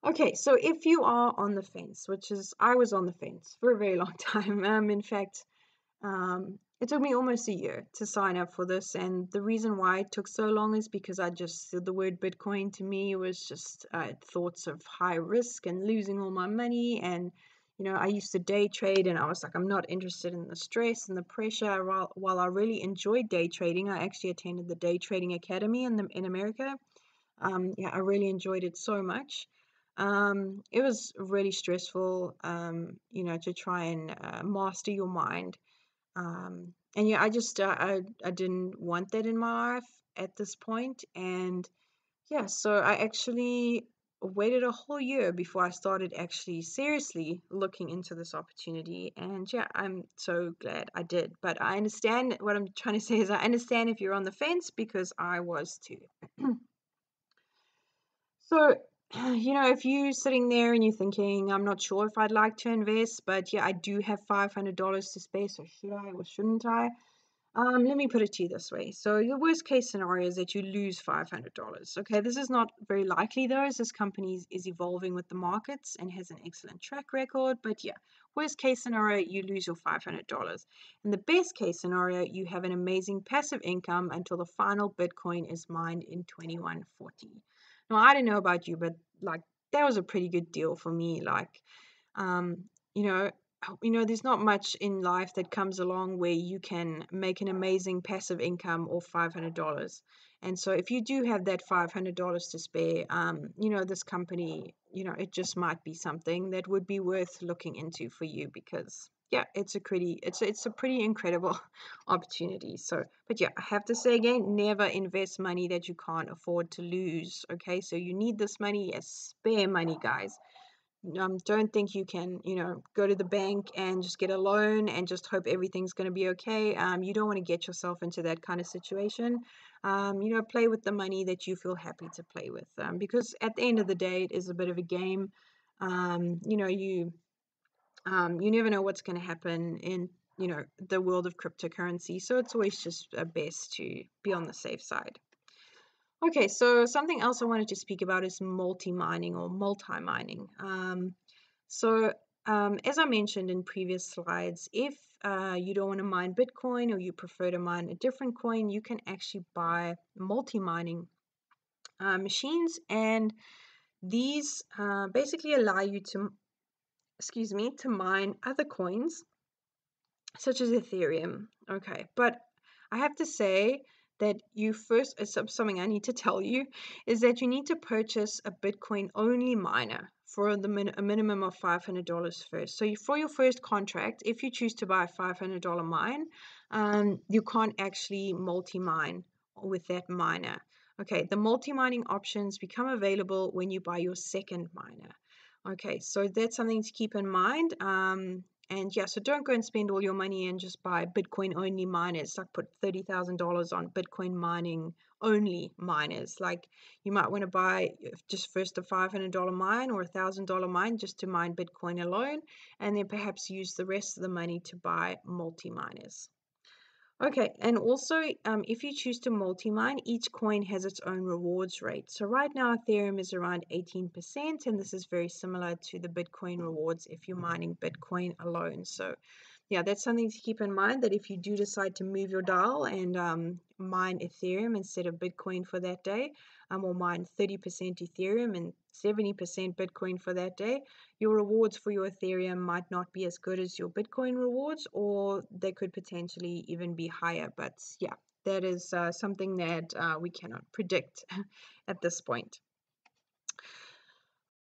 Okay, so if you are on the fence, which is I was on the fence for a very long time. In fact, it took me almost a year to sign up for this, and the reason why it took so long is because I just the word Bitcoin to me was just thoughts of high risk and losing all my money, and I used to day trade, and I was like, I'm not interested in the stress and the pressure. While I really enjoyed day trading, I actually attended the day trading academy in America. Yeah, I really enjoyed it so much. It was really stressful, to try and master your mind. And yeah, I didn't want that in my life at this point. And yeah, so I actually waited a whole year before I started actually seriously looking into this opportunity. And yeah, I'm so glad I did. But I understand what I'm trying to say is I understand if you're on the fence because I was too. So, if you're sitting there and you're thinking, I'm not sure if I'd like to invest, but yeah, I do have $500 to spare, so should I or shouldn't I? Let me put it to you this way. So, your worst case scenario is that you lose $500. Okay, this is not very likely though, as this company is evolving with the markets and has an excellent track record. But yeah, worst case scenario, you lose your $500. In the best case scenario, you have an amazing passive income until the final Bitcoin is mined in 2140. Now, I don't know about you, but like that was a pretty good deal for me. Like, um, you know, there's not much in life that comes along where you can make an amazing passive income off $500. And so if you do have that $500 to spare, this company, it just might be something that would be worth looking into for you because yeah, it's a pretty incredible opportunity. So, but yeah, I have to say again, never invest money that you can't afford to lose. Okay, so you need this money as spare money, guys. Don't think you can, go to the bank and just get a loan and just hope everything's going to be okay. You don't want to get yourself into that kind of situation. Play with the money that you feel happy to play with, because at the end of the day, it is a bit of a game. You never know what's going to happen in, the world of cryptocurrency. So it's always just best to be on the safe side. Okay, so something else I wanted to speak about is multi-mining or multi-mining. As I mentioned in previous slides, if you don't want to mine Bitcoin or you prefer to mine a different coin, you can actually buy multi-mining machines, and these basically allow you to, to mine other coins such as Ethereum. Okay, but I have to say that you first, something I need to tell you is that you need to purchase a Bitcoin only miner for a minimum of $500 first. So for your first contract, if you choose to buy a $500 mine, you can't actually multi-mine with that miner. Okay, the multi-mining options become available when you buy your second miner. Okay, so that's something to keep in mind. And yeah, so don't go and spend all your money and just buy Bitcoin only miners. Like put $30,000 on Bitcoin mining only miners. Like you might want to buy just first a $500 mine or $1,000 mine just to mine Bitcoin alone, and then perhaps use the rest of the money to buy multi miners. Okay, and also if you choose to multi-mine, each coin has its own rewards rate. So right now Ethereum is around 18%, and this is very similar to the Bitcoin rewards if you're mining Bitcoin alone. So yeah, that's something to keep in mind, that if you do decide to move your dial and mine Ethereum instead of Bitcoin for that day, or mine 30% Ethereum and 70% Bitcoin for that day, your rewards for your Ethereum might not be as good as your Bitcoin rewards, or they could potentially even be higher. But yeah, that is something that we cannot predict at this point.